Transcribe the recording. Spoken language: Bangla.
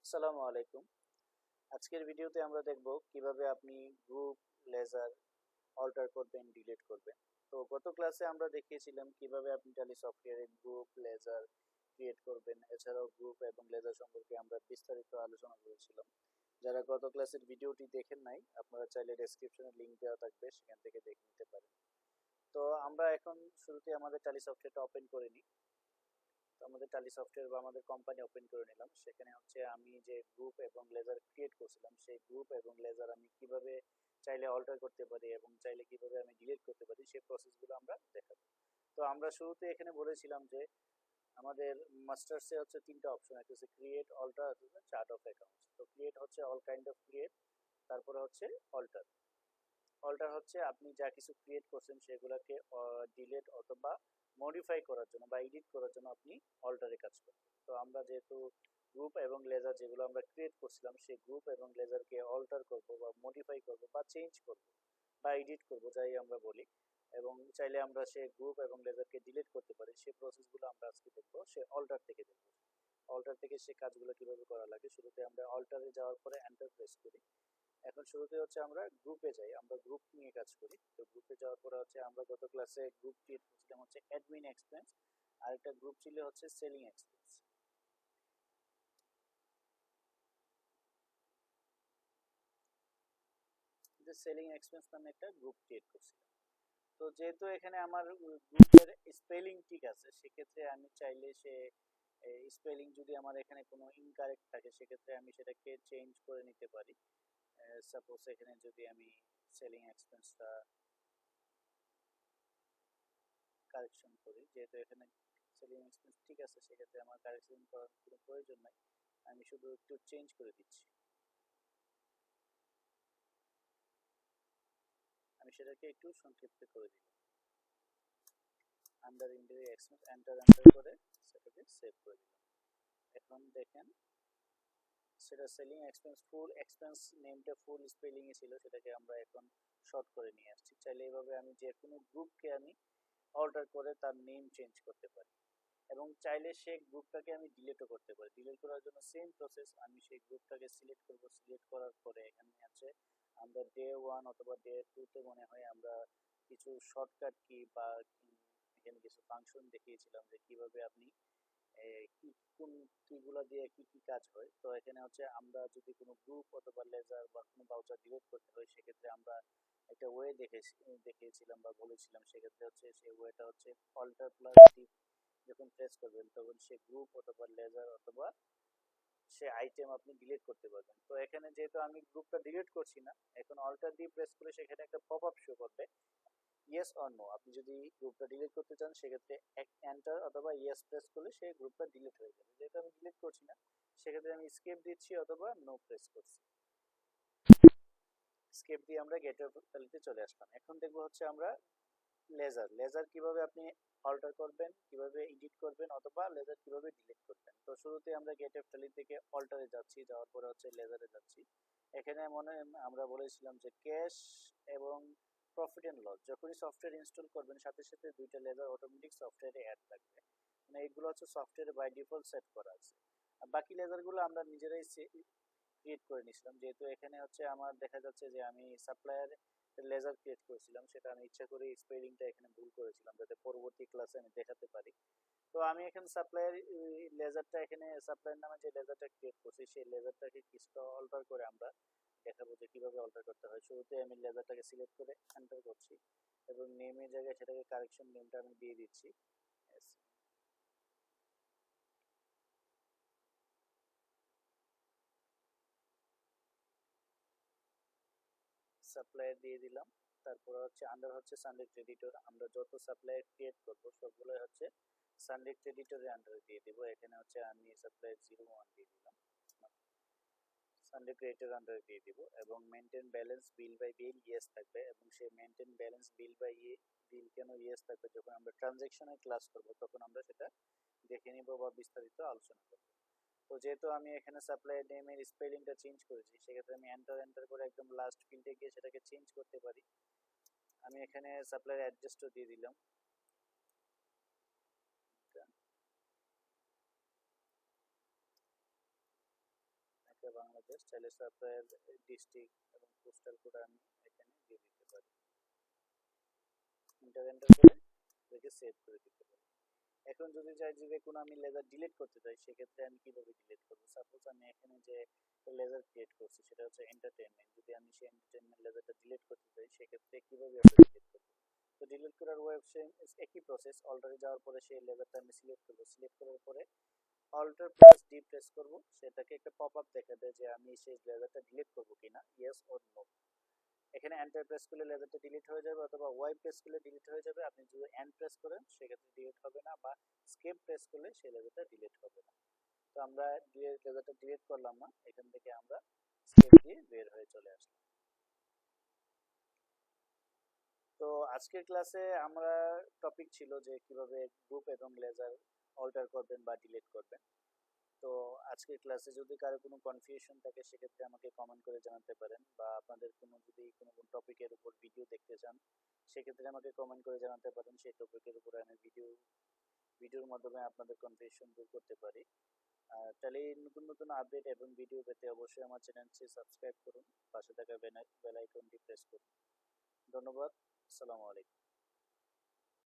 আসসালামু আলাইকুম। আজকের ভিডিওতে আমরা দেখব কিভাবে আপনি গ্রুপ, লেজার অল্টার করবেন, ডিলিট করবেন। তো গত ক্লাসে আমরা দেখিয়েছিলাম কিভাবে আপনি ট্যালি সফটওয়্যারে গ্রুপ, লেজার ক্রিয়েট করবেন। এছাড়াও গ্রুপ এবং লেজার সম্পর্কে আমরা বিস্তারিত আলোচনা করেছিলাম। যারা গত ক্লাসের ভিডিওটি দেখেন নাই, আপনারা চাইলে ডেসক্রিপশনে লিংক দেওয়া থাকবে, সেখান থেকে দেখে নিতে পারেন। তো আমরা এখন শুরুতে আমাদের ট্যালি সফটওয়্যারটা ওপেন করে নিই। তো আমাদের টালি সফটওয়্যার বা আমাদের কোম্পানি ওপেন করে নিলাম। সেখানে হচ্ছে আমি যে গ্রুপ এবং লেজার ক্রিয়েট করছিলাম, সেই গ্রুপ এবং লেজার আমি কিভাবে চাইলে অল্টার করতে পারি এবং চাইলে কিভাবে আমি ডিলিট করতে পারি সেই প্রসেসগুলো আমরা দেখাবো। তো আমরা শুরুতে এখানে বলেছিলাম যে আমাদের মাস্টার্সে হচ্ছে তিনটা অপশন, একটা হচ্ছে ক্রিয়েট, অল্টার, অথবা চার্ট অফ অ্যাকাউন্টস। তো ক্রিয়েট হচ্ছে অল কাইন্ড অফ ক্রিয়েট, তারপরে হচ্ছে অল্টার। অল্টার হচ্ছে আপনি যা কিছু ক্রিয়েট করছেন সেগুলোকে ডিলিট অথবা মডিফাই করার জন্য বা এডিট করার জন্য আপনি অল্টারে কাজ করবেন। তো আমরা যেহেতু গ্রুপ এবং লেজার যেগুলো আমরা ক্রিয়েট করছিলাম, সেই গ্রুপ এবং লেজারকে অল্টার করব বা মডিফাই করব বা চেঞ্জ করব বা এডিট করব, যাই আমরা বলি, এবং চাইলে আমরা সেই গ্রুপ এবং লেজারকে ডিলিট করতে পারি, সেই প্রসেসগুলো আমরা আজকে দেখবো, সে অল্টার থেকে দেখবো। অল্টার থেকে সে কাজগুলো কিভাবে করা লাগে। শুরুতে আমরা অল্টারে যাওয়ার পরে এন্টার প্রেস করি। এখন শুরুতে হচ্ছে আমরা গ্রুপে যাই, আমরা গ্রুপ নিয়ে কাজ করি। তো গ্রুপে যাওয়ার পরে হচ্ছে আমরা গত ক্লাসে গ্রুপ ক্রিয়েট করছিলাম হচ্ছে অ্যাডমিন এক্সপেন্স, আর একটা গ্রুপ ছিল হচ্ছে সেলিং এক্সপেন্স। যে সেলিং এক্সপেন্স নামে একটা গ্রুপ ক্রিয়েট করছিলাম। তো যেহেতু এখানে আমার গ্রুপের স্পেলিং ঠিক আছে, সেক্ষেত্রে আমি চাইলে সে স্পেলিং যদি আমার এখানে কোনো ইনকারেক্ট থাকে, সেক্ষেত্রে আমি সেটাকে চেঞ্জ করে নিতে পারি। সাপোজ এখানে যদি আমি সেলিং এক্সপেন্সটা কারেকশন করি, যেহেতু এখানে সেলিং এক্সপেন্স ঠিক আছে, সেক্ষেত্রে আমার কারেকশন করার কোনো প্রয়োজন নাই, আমি শুধু একটু চেঞ্জ করে দিচ্ছি। আমি সেটাকে একটু সংক্ষিপ্ত করে দিলাম, আন্ডার ইন্ডিয়ারি এক্সপেন্স, এন্টার করে সেটাকে সেভ করে দিলাম। এখন দেখেন সেটা সেলিং এক্সপেন্স, ফুল এক্সপেন্স নেমটা ফুল স্পেলিং এ ছিল, সেটাকে আমরা এখন শর্ট করে নিয়ে আসছি। চাইলে এইভাবে আমি যে কোনো গ্রুপকে আমি অল্টার করে তার নেম চেঞ্জ করতে পারি, এবং চাইলে সেই গ্রুপটাকে আমি ডিলিটও করতে পারি। ডিলিট করার জন্য সেম প্রসেস, আমি সেই গ্রুপটাকে সিলেক্ট করব। সিলেক্ট করার পরে এখানে আছে আমরা ডে 1 অথবা ডে 2 তে মনে হয় আমরা কিছু শর্টকাট কি বা এখানে কিছু ফাংশন দেখিয়েছিলাম যে কিভাবে আপনি কি কোন কিগুলো দিয়ে কি কি কাজ হয়। তো এখানে হচ্ছে আমরা যদি কোনো গ্রুপ অথবা লেজার বা কোনো বাউচার ডিলিট করতে হয়, সেক্ষেত্রে আমরা একটা ওয়ে দেখিয়েছিলাম বা বলেছিলাম। সেক্ষেত্রে হচ্ছে সেই ওয়েটা হচ্ছে অল্টার প্লাস ডি, যখন প্রেস করবেন তখন সে গ্রুপ অথবা লেজার অথবা সে আইটেম আপনি ডিলিট করতে পারবেন। তো এখানে যেহেতু আমি গ্রুপটা ডিলিট করছি না, এখন অল্টার দিয়ে প্রেস করে সেখানে একটা পপ আপ শো করবে, ইয়েস অর নো। আপনি যদি গ্রুপটা ডিলিট করতে চান, সেক্ষেত্রে এন্টার অথবা ইয়েস প্রেস করলে সেই গ্রুপটা ডিলিট হয়ে যাবে। যেহেতু আমি ডিলিট করছি না, সেক্ষেত্রে আমি স্কেপ দিচ্ছি অথবা নো প্রেস করছি। স্কেপ দিয়ে আমরা গেটের ভ্যালিতে চলে আসলাম। এখন দেখবো হচ্ছে আমরা লেজার। লেজার কিভাবে আপনি অল্টার করবেন, কিভাবে এডিট করবেন, অথবা লেজার কিভাবে ডিলিট করবেন। তো শুরুতে আমরা গেট ট্যালি থেকে অল্টারে যাচ্ছি, যাওয়ার পরে হচ্ছে লেজারে যাচ্ছি। এখানে মনে আমরা বলেছিলাম যে ক্যাশ এবং প্রফিট এন্ড লস, যখনই সফটওয়্যার ইনস্টল করবেন সাথে সাথে দুইটা লেজার অটোমেটিক সফটওয়্যারে অ্যাড থাকবে। মানে এগুলো হচ্ছে সফটওয়্যারে বাই ডিফল্ট সেট করা আছে। আর বাকি লেজারগুলো আমরা নিজেরাই ক্রিয়েট করে নিয়েছিলাম। যেহেতু এখানে হচ্ছে আমার দেখা যাচ্ছে যে আমি সাপ্লায়ার লেজার ক্রিয়েট করেছিলাম, সেটা আমি ইচ্ছা করে স্পেলিংটা এখানে ভুল করেছিলাম যাতে পরবর্তী ক্লাসে আমি দেখাতে পারি। তো আমি এখানে সাপ্লায়ার লেজারটা, এখানে সাপ্লায়ার নামে যে লেজারটা ক্রিয়েট করছি, সেই লেজারটাকে কিছুটা অল্টার করে আমরা দেখাবো যে কিভাবে অল্টার করতে হয়। শুরুতে আমি লেজারটাকে সিলেক্ট করে এন্টার করছি এবং নেমের জায়গায় সেটাকে কারেকশন নেমটা আমি দিয়ে দিচ্ছি, সাপ্লায়ার দিয়ে দিলাম। তারপর হচ্ছে আন্ডার হচ্ছে সানডেক্ট এডিটর, আমরা যত সাপ্লায়ার ক্রিয়েট করব সবগুলো হচ্ছে সানডেক্ট এডিটরের আন্ডারে দিয়ে দিব। এখানে হচ্ছে আমি সাপ্লায়ার 01 দিয়ে দিলাম, সানডে ক্রিয়েটের আন্ডারে দিয়ে দিব, এবং maintain balance bill by bill yes থাকবে। এবং সেই maintain balance bill by bill কেন ইয়েস থাকবে, যখন আমরা ট্রানজ্যাকশনের ক্লাস করব তখন আমরা সেটা দেখে নিব বা বিস্তারিত আলোচনা করব। তো যেহেতু আমি এখানে সাপ্লাই নেমের স্পেলিংটা চেঞ্জ করেছি, সেক্ষেত্রে আমি এন্টার করে একদম লাস্ট ফিল্ডে গিয়ে সেটাকে চেঞ্জ করতে পারি। আমি এখানে সাপ্লায়ার অ্যাড্রেসটা দিয়ে দিলাম। এটা বাংলাদেশ, ট্যালি সফটওয়্যার ডিস্ট্রিক্ট এবং পোস্টাল কোড আমি এখানে দিয়ে দিতে পারি। এন্টার করে এটাকে সেভ করে দিতে পারি। এখন যদি চাই যে কোনো আমি লেজার ডিলিট করতে চাই, সেক্ষেত্রে আমি কিভাবে ডিলিট করবো? সাপোজ আমি এখানে যে লেজার ক্রিয়েট করছি সেটা হচ্ছে এন্টারটেইনমেন্ট, যদি আমি সেই এন্টারটেইনমেন্ট লেজারটা ডিলিট করতে চাই, সেক্ষেত্রে কিভাবে আমরা ডিলিট করবো? তো ডিলিট করার ওয়েব সেম একই প্রসেস, অল্টারে যাওয়ার পরে সেই লেজারটা আমি সিলেক্ট করবো, সিলেক্ট করার পরে অল্টার প্লাস ডি প্রেস করবো, সেটাকে একটা পপ আপ দেখা দেয় যে আমি সেই লেজারটা ডিলিট করবো কিনা, ইয়েস অর নো। এখানে এন্টার প্রেস করলে লেজারটা ডিলিট হয়ে যাবে, অথবা ওয়াই প্রেস করলে ডিলিট হয়ে যাবে। আপনি যদি এন্ড প্রেস করেন সেক্ষেত্রে ডিলিট হবে না, বা স্কেপ প্রেস করলে সেই লেজারটা ডিলিট হবে না। তো আমরা লেজারটা ডিলিট করলাম না, এখান থেকে আমরা স্কেপ দিয়ে বের হয়ে চলে আসলাম। তো আজকের ক্লাসে আমরা টপিক ছিল যে কিভাবে গ্রুপ এবং লেজার অল্টার করবেন বা ডিলিট করবেন। তো আজকের ক্লাসে যদি কারো কোনো কনফিউশন থাকে সেক্ষেত্রে আমাকে কমেন্ট করে জানাতে পারেন, বা আপনাদের যদি কোনো টপিকের উপর ভিডিও দেখতে চান সেক্ষেত্রে আমাকে কমেন্ট করে জানাতে পারেন, সেই টপিকের উপরে আমি ভিডিওর মাধ্যমে আপনাদের কনফিউশন দূর করতে পারি। তাহলে এই নতুন নতুন আপডেট এবং ভিডিও পেতে অবশ্যই আমার চ্যানেলটি সাবস্ক্রাইব করুন, পাশে থাকা বেল আইকনটি প্রেস করুন। ধন্যবাদ। আসসালামু আলাইকুম।